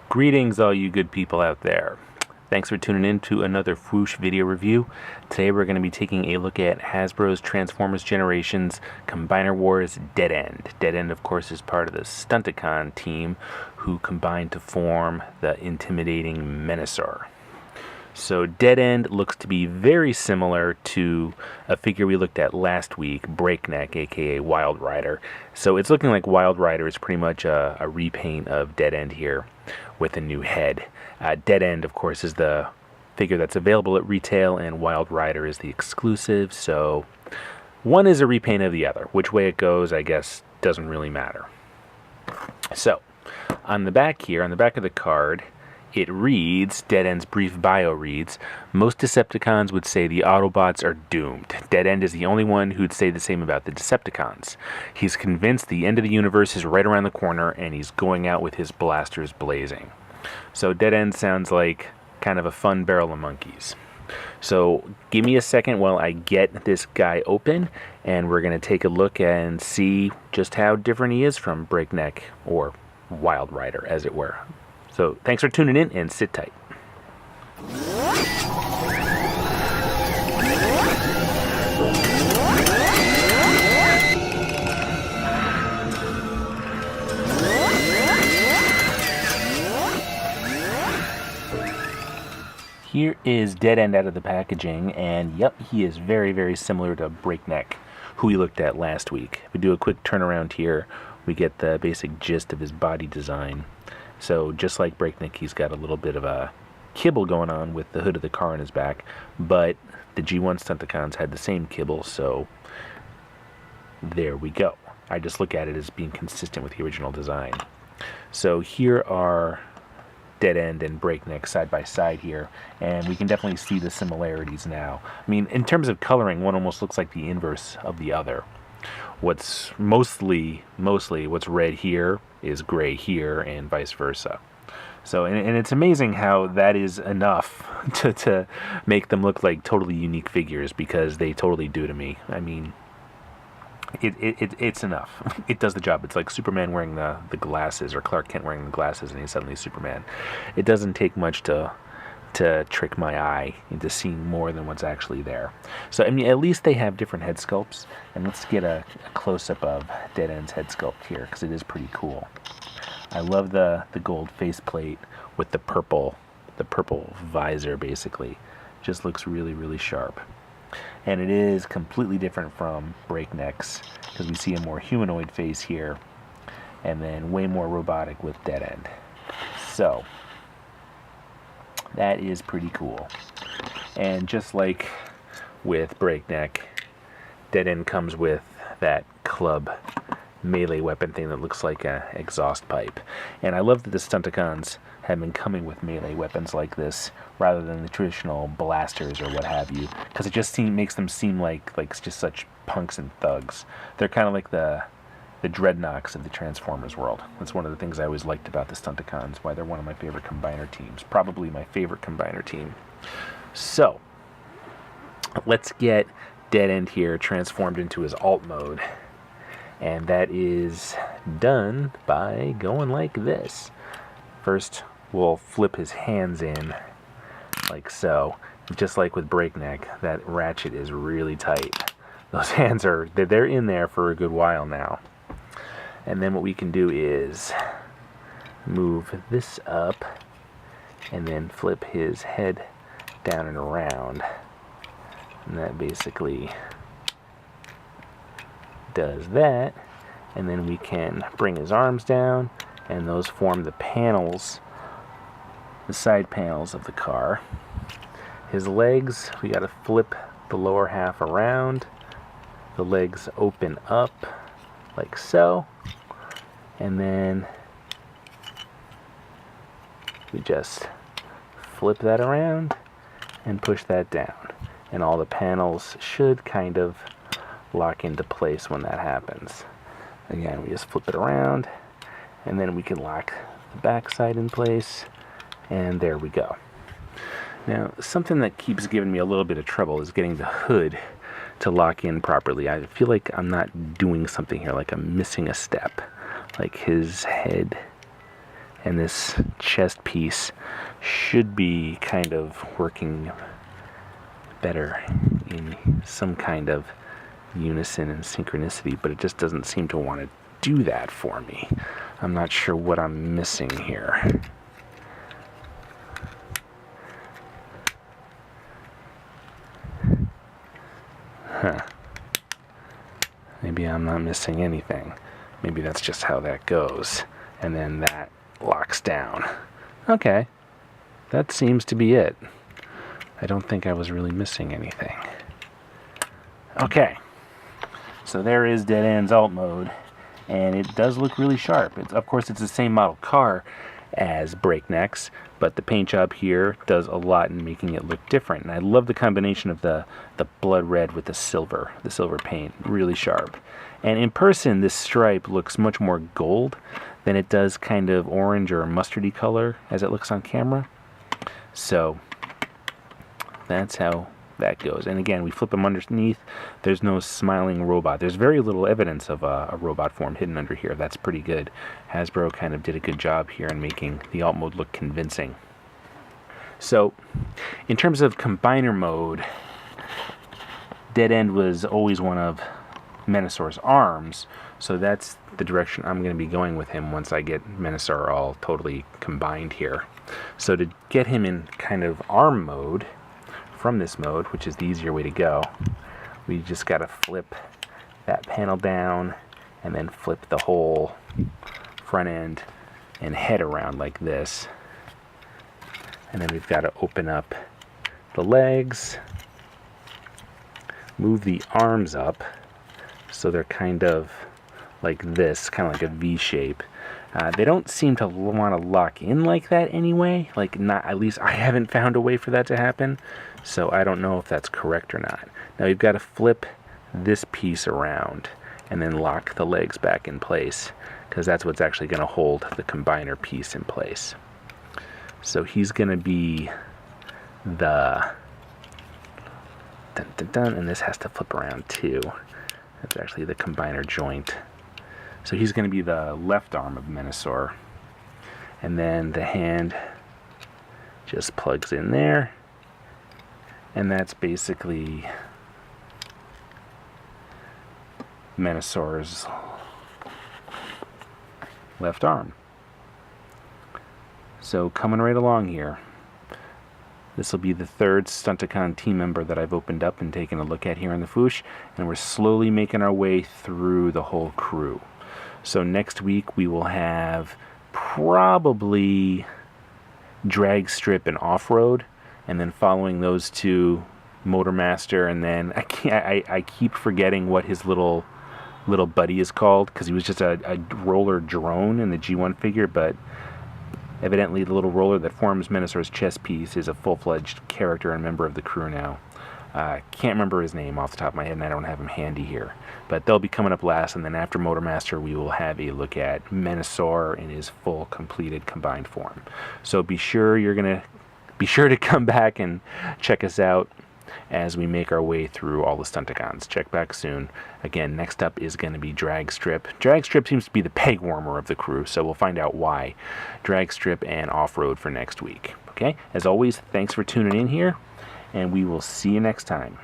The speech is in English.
Greetings, all you good people out there. Thanks for tuning in to another Whoosh video review. Today we're going to be taking a look at Hasbro's Transformers Generations Combiner Wars Dead End. Dead End, of course, is part of the Stunticon team who combined to form the intimidating Menasor. So Dead End looks to be very similar to a figure we looked at last week, Breakneck, aka Wild Rider. So it's looking like Wild Rider is pretty much a repaint of Dead End here with a new head. Dead End, of course, is the figure that's available at retail, and Wild Rider is the exclusive. So one is a repaint of the other. Which way it goes, I guess, doesn't really matter. So on the back here, on the back of the card, it reads, Dead End's brief bio reads, most Decepticons would say the Autobots are doomed. Dead End is the only one who'd say the same about the Decepticons. He's convinced the end of the universe is right around the corner, and he's going out with his blasters blazing. So Dead End sounds like kind of a fun barrel of monkeys. So give me a second while I get this guy open, and we're going to take a look and see just how different he is from Breakneck, or Wild Rider, as it were. So thanks for tuning in, and sit tight. Here is Dead End out of the packaging, and yep, he is very, very similar to Breakneck, who we looked at last week. If we do a quick turnaround here, we get the basic gist of his body design. So just like Breakneck, he's got a little bit of a kibble going on with the hood of the car on his back, but the G1 Stunticons had the same kibble, so there we go. I just look at it as being consistent with the original design. So here are Dead End and Breakneck side by side here, and we can definitely see the similarities now. I mean, in terms of coloring, one almost looks like the inverse of the other. What's mostly what's red here is gray here, and vice versa. So, and it's amazing how that is enough to make them look like totally unique figures, because they totally do to me. I mean, it's enough. It does the job. It's like Superman wearing the glasses, or Clark Kent wearing the glasses, and he's suddenly Superman. It doesn't take much to trick my eye into seeing more than what's actually there. So, I mean, at least they have different head sculpts, and let's get a close-up of Dead End's head sculpt here, because it is pretty cool. I love the gold faceplate with the purple visor, basically. Just looks really, really sharp. And it is completely different from Breakneck's, because we see a more humanoid face here, and then way more robotic with Dead End. So that is pretty cool. And just like with Breakneck, Dead End comes with that club melee weapon thing that looks like an exhaust pipe. And I love that the Stunticons have been coming with melee weapons like this rather than the traditional blasters or what have you, because it just makes them seem like just such punks and thugs. They're kind of like the Dreadnoks of the Transformers world. That's one of the things I always liked about the Stunticons, why they're one of my favorite combiner teams. Probably my favorite combiner team. So, let's get Dead End here transformed into his alt mode. And that is done by going like this. First, we'll flip his hands in, like so. Just like with Breakneck, that ratchet is really tight. Those hands they're in there for a good while now. And then what we can do is move this up and then flip his head down and around. And that basically does that. And then we can bring his arms down, and those form the panels, the side panels of the car. His legs, we got to flip the lower half around. The legs open up like so, and then we just flip that around and push that down, and all the panels should kind of lock into place when that happens. Again, we just flip it around, and then we can lock the back side in place, and there we go. Now, something that keeps giving me a little bit of trouble is getting the hood to lock in properly. I feel like I'm not doing something here, like I'm missing a step. Like his head And this chest piece should be kind of working better in some kind of unison and synchronicity, but it just doesn't seem to want to do that for me. I'm not sure what I'm missing here. Huh. Maybe I'm not missing anything. Maybe that's just how that goes. And then that locks down. Okay. That seems to be it. I don't think I was really missing anything. Okay. So there is Dead End's alt mode. And it does look really sharp. Of course, it's the same model car as Breakneck's, but the paint job here does a lot in making it look different. And I love the combination of the blood red with the silver paint, really sharp. And in person, this stripe looks much more gold than it does kind of orange or mustardy color as it looks on camera. So that's how that goes. And again, we flip them underneath. There's no smiling robot. There's very little evidence of a robot form hidden under here. That's pretty good. Hasbro kind of did a good job here in making the alt mode look convincing. So in terms of combiner mode, Dead End was always one of Menasar's arms, so that's the direction I'm going to be going with him once I get Menasar all totally combined here. So to get him in kind of arm mode from this mode, which is the easier way to go, we just got to flip that panel down and then flip the whole front end and head around like this. And then we've got to open up the legs, move the arms up so they're kind of like this, kind of like a V shape. They don't seem to want to lock in like that anyway. Like, not, at least I haven't found a way for that to happen, so I don't know if that's correct or not. Now we've got to flip this piece around and then lock the legs back in place, because that's what's actually going to hold the combiner piece in place. So he's going to be the dun, dun, dun, and this has to flip around too. That's actually the combiner joint. So he's going to be the left arm of Menasar. And then the hand just plugs in there. And that's basically Menasar's left arm. So coming right along here. This will be the third Stunticon team member that I've opened up and taken a look at here in the Foosh, and we're slowly making our way through the whole crew. So next week we will have probably Drag Strip and Off-Road, and then following those two, Motormaster, and then I keep forgetting what his little buddy is called, because he was just a roller drone in the G1 figure, but evidently the little roller that forms Menasar's chest piece is a full-fledged character and member of the crew now. Can't remember his name off the top of my head, and I don't have him handy here. But they'll be coming up last, and then after Motormaster, we will have a look at Menasar in his full, completed, combined form. So be sure to come back and check us out as we make our way through all the Stunticons. Check back soon. Again, next up is going to be Drag Strip. Drag Strip seems to be the peg warmer of the crew, so we'll find out why. Drag Strip and Off-Road for next week. Okay? As always, thanks for tuning in here, and we will see you next time.